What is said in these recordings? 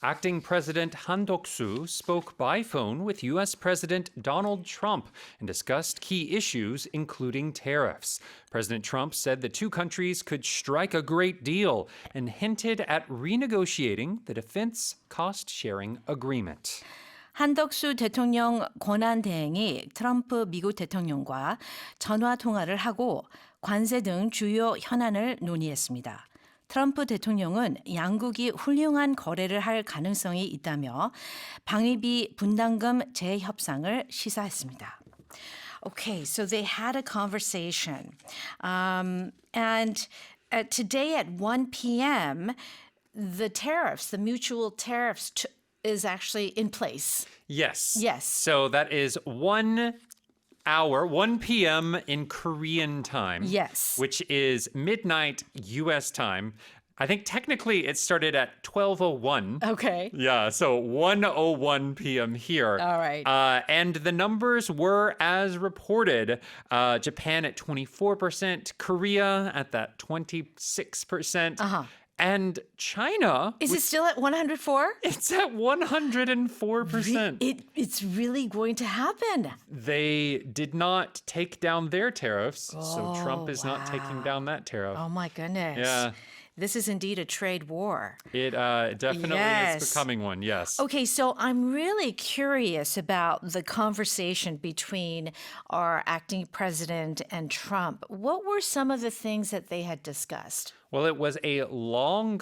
Acting President Han Duck-soo spoke by phone with U.S. President Donald Trump and discussed key issues, including tariffs. President Trump said the two countries could strike a great deal and hinted at renegotiating the defense cost-sharing agreement. 한덕수 대통령 권한대행이 트럼프 미국 대통령과 전화 통화를 하고 관세 등 주요 현안을 논의했습니다. 트럼프 대통령은 양국이 훌륭한 거래를 할 가능성이 있다며 방위비 분담금 재협상을 시사했습니다. Okay, so they had a conversation. And today at 1 p.m., the tariffs, the mutual tariffs is actually in place. Yes. Yes. So that is 1 p.m. in Korean time. Yes. Which is midnight U.S. time. I think technically it started at 12:01. Okay. Yeah, so 1:01 p.m. here. All right. And the numbers were as reported. Japan at 24%, Korea at that 26%. Uh-huh. And China... Is it still at 104? It's at 104%. It's really going to happen. They did not take down their tariffs, so Trump is not taking down that tariff. Oh, my goodness. Yeah. This is indeed a trade war. It definitely is becoming one, yes. Okay, so I'm really curious about the conversation between our acting president and Trump. What were some of the things that they had discussed? Well, it was a long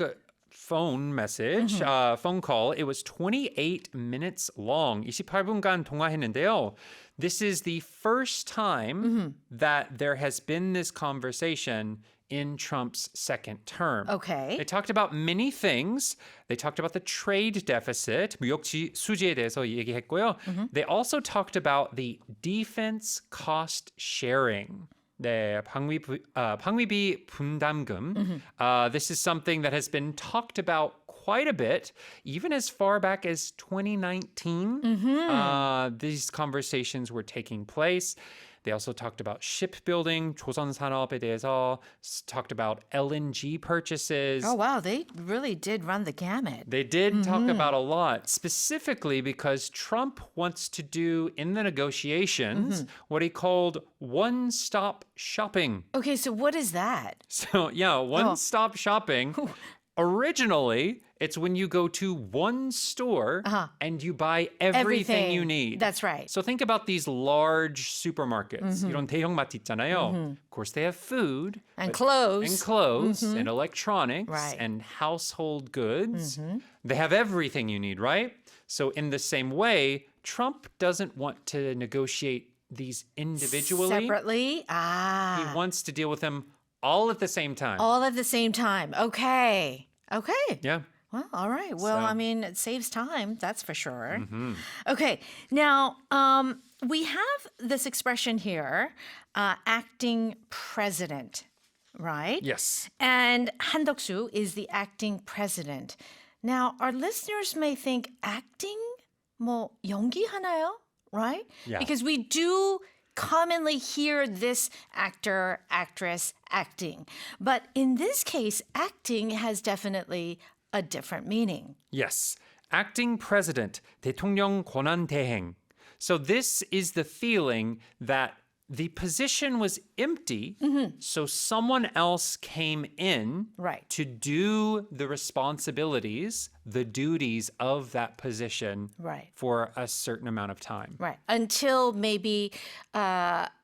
phone message, phone call. It was 28 minutes long. 28분간 통화했는데요. This is the first time that there has been this conversation in Trump's second term. Okay. They talked about many things. They talked about the trade deficit, 무역 수지에 대해서 얘기했고요. They also talked about the defense cost sharing. 네, 방위비 분담금. This is something that has been talked about quite a bit, even as far back as 2019. These conversations were taking place. They also talked about shipbuilding, 조선산업에 대해서, talked about LNG purchases. Oh, wow. They really did run the gamut. They did talk about a lot, specifically because Trump wants to do in the negotiations what he called one-stop shopping. Okay, so what is that? So, yeah, one-stop shopping. Originally, it's when you go to one store and you buy everything you need. That's right. So think about these large supermarkets. 이런 대형마트 있잖아요. Of course, they have food. And clothes. And electronics Right. and household goods. They have everything you need, right? So in the same way, Trump doesn't want to negotiate these individually. Separately? He wants to deal with them all at the same time. All at the same time. Okay. Yeah. Well, all right. Well, So- I mean, it saves time, that's for sure. Okay. Now, we have this expression here, acting president, right? Yes. And Han Duck-soo is the acting president. Now, our listeners may think acting, 뭐 연기하나요? Right? Yeah. Because we do commonly hear this actor, actress acting. But in this case, acting has definitely a different meaning. Yes. Acting president, 대통령 권한대행. So this is the feeling that the position was empty, so someone else came in Right. to do the responsibilities, the duties of that position Right. for a certain amount of time. Right. Until maybe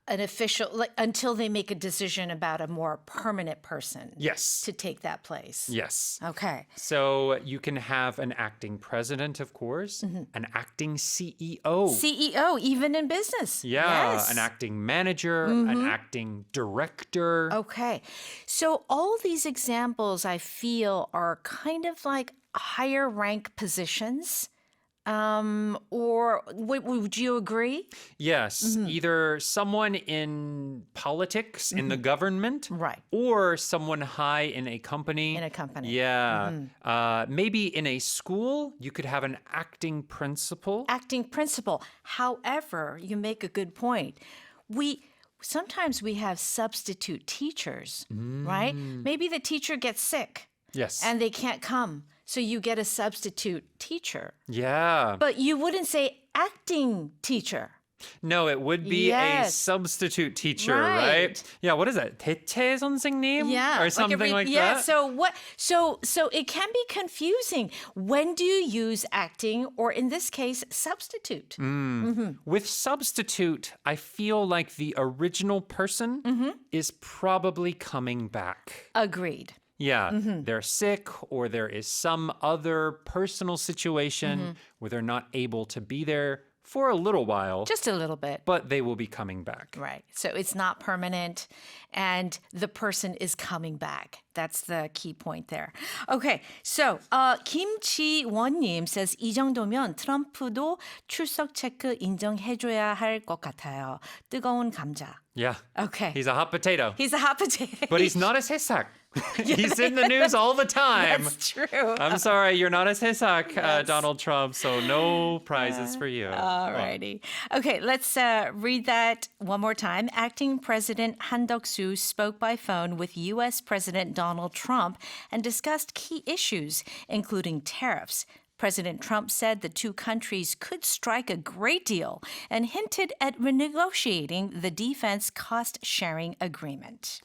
an official, until they make a decision about a more permanent person Yes. to take that place. Yes. Okay. So you can have an acting president, of course, an acting CEO. CEO, even in business. Yeah, Yes. an acting manager, an acting director. Okay. So all these examples I feel are kind of like higher rank positions. Or would you agree? Yes, either someone in politics, in the government, Right. or someone high in a company. In a company. Yeah. Maybe in a school, you could have an acting principal. Acting principal. However, you make a good point. Sometimes we have substitute teachers, right? Maybe the teacher gets sick. Yes. And they can't come. So you get a substitute teacher. Yeah. But you wouldn't say acting teacher. No, it would be a Yes. substitute teacher, Right. right? Yeah, what is that? 대체 선생님? Yeah, Or something like yeah, that? so what so it can be confusing. When do you use acting or in this case substitute? With substitute, I feel like the original person is probably coming back. Agreed. Yeah, they're sick or there is some other personal situation where they're not able to be there for a little while, Just a little bit. but they will be coming back. Right. So it's not permanent and the person is coming back. That's the key point there. Okay. So 김지원님 says 이 정도면 트럼프도 출석 체크 인정해줘야 할 것 같아요. 뜨거운 감자. Yeah. Okay. He's a hot potato. He's a hot potato. But he's not a 새싹. He's in the news all the time. That's true. I'm sorry, you're not a 새싹, Donald Trump, so no prizes for you. Alrighty. Okay, let's read that one more time. Acting President Han Duck-soo spoke by phone with U.S. President Donald Trump and discussed key issues, including tariffs. President Trump said the two countries could strike a great deal and hinted at renegotiating the defense cost-sharing agreement.